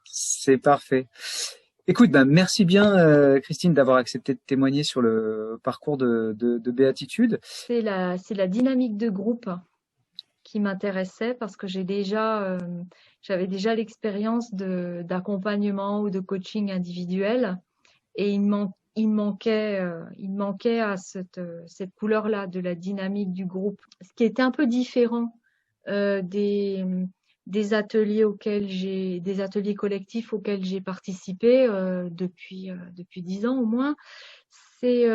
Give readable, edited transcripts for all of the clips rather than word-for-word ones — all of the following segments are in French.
C'est parfait. Écoute, bah, merci bien, Christine, d'avoir accepté de témoigner sur le parcours de Béatitude. C'est la dynamique de groupe qui m'intéressait parce que j'avais déjà l'expérience d'accompagnement ou de coaching individuel et il manquait à cette couleur-là de la dynamique du groupe. Ce qui était un peu différent des des ateliers collectifs auxquels j'ai participé depuis 10 ans au moins, c'est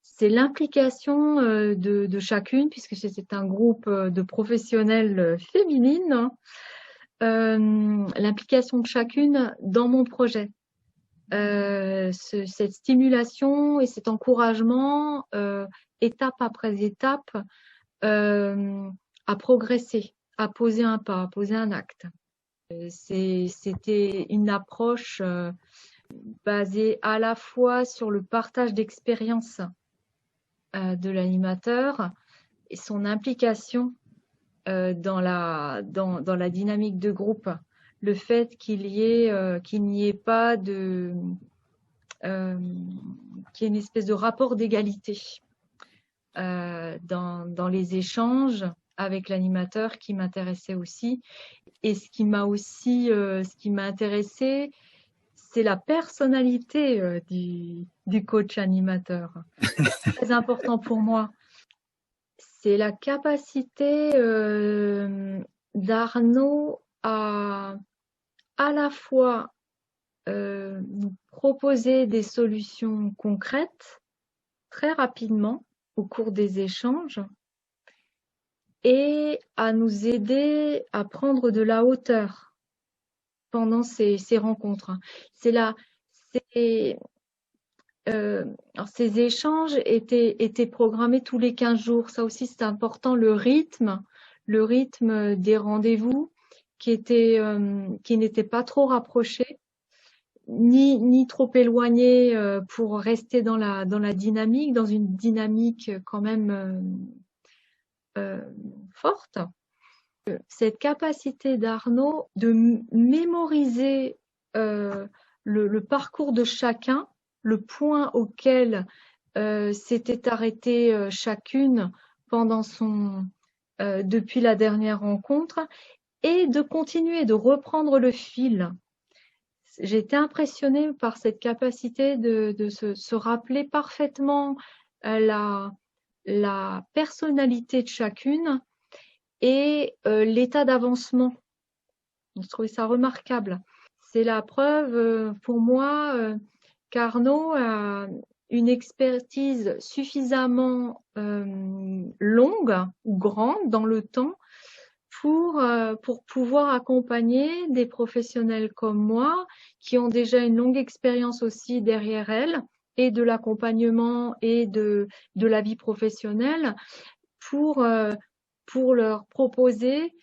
c'est l'implication de chacune, puisque c'est un groupe de professionnelles féminines, l'implication de chacune dans mon projet. Cette stimulation et cet encouragement, étape après étape, à progresser, à poser un pas, à poser un acte. C'était une approche basée à la fois sur le partage d'expériences de l'animateur et son implication dans la dynamique de groupe. Le fait qu'il n'y ait pas qu'il y ait une espèce de rapport d'égalité dans les échanges avec l'animateur qui m'intéressait aussi. Et ce qui m'a intéressé, c'est la personnalité du coach animateur. C'est très important pour moi. C'est la capacité d'Arnaud à la fois nous proposer des solutions concrètes très rapidement au cours des échanges et à nous aider à prendre de la hauteur pendant ces rencontres. Alors ces échanges étaient programmés tous les 15 jours. Ça aussi, c'est important, le rythme des rendez-vous qui n'était pas trop rapproché, ni trop éloigné pour rester dans la dynamique, dans une dynamique quand même forte. Cette capacité d'Arnaud de mémoriser le parcours de chacun, le point auquel s'était arrêtée chacune depuis la dernière rencontre, et de continuer, de reprendre le fil. J'ai été impressionnée par cette capacité de se rappeler parfaitement la personnalité de chacune et l'état d'avancement. Je trouvais ça remarquable. C'est la preuve pour moi qu'Arnaud a une expertise suffisamment longue ou grande dans le temps pour pouvoir accompagner des professionnels comme moi qui ont déjà une longue expérience aussi derrière elles et de l'accompagnement et de la vie professionnelle pour leur proposer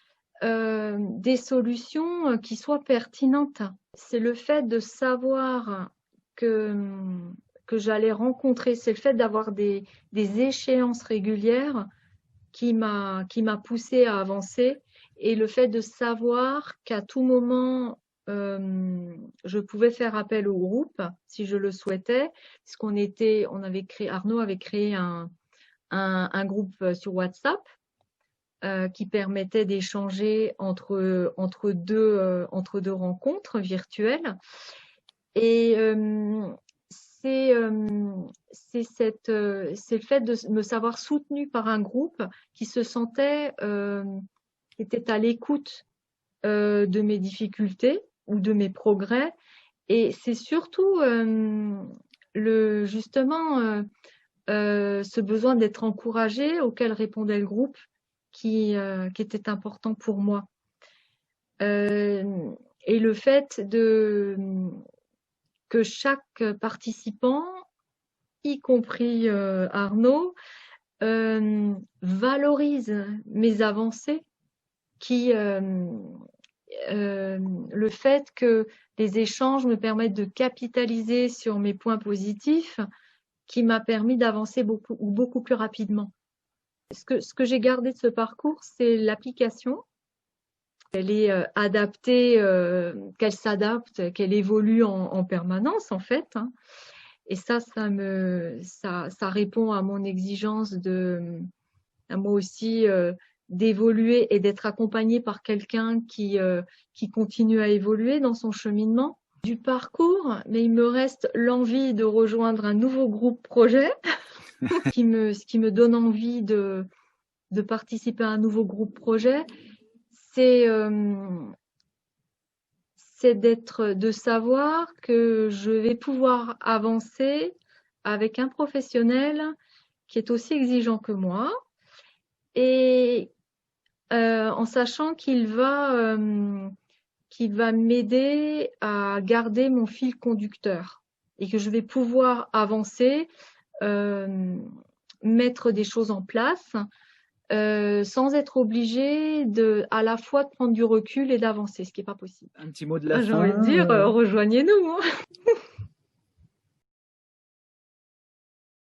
des solutions qui soient pertinentes. C'est le fait de savoir que j'allais rencontrer, c'est le fait d'avoir des échéances régulières qui m'a poussée à avancer, et le fait de savoir qu'à tout moment je pouvais faire appel au groupe si je le souhaitais, puisqu'on Arnaud avait créé un groupe sur WhatsApp qui permettait d'échanger entre deux rencontres virtuelles. Et c'est le fait de me savoir soutenue par un groupe qui se sentait, qui était à l'écoute de mes difficultés ou de mes progrès. Et c'est surtout justement ce besoin d'être encouragée auquel répondait le groupe qui était important pour moi. Et le fait que chaque participant, y compris Arnaud, valorise mes avancées, le fait que les échanges me permettent de capitaliser sur mes points positifs, qui m'a permis d'avancer beaucoup plus rapidement. Ce que j'ai gardé de ce parcours, c'est l'application Elle est adaptée, qu'elle s'adapte, qu'elle évolue en permanence en fait, hein. Et ça répond à mon exigence à moi aussi d'évoluer et d'être accompagnée par quelqu'un qui continue à évoluer dans son cheminement du parcours, mais il me reste l'envie de rejoindre un nouveau groupe projet ce qui me donne envie de participer à un nouveau groupe projet, c'est de savoir que je vais pouvoir avancer avec un professionnel qui est aussi exigeant que moi et en sachant qu'il va m'aider à garder mon fil conducteur et que je vais pouvoir avancer, mettre des choses en place sans être obligée à la fois de prendre du recul et d'avancer, ce qui n'est pas possible. Un petit mot de la J'ai envie de fin. dire, rejoignez-nous, hein.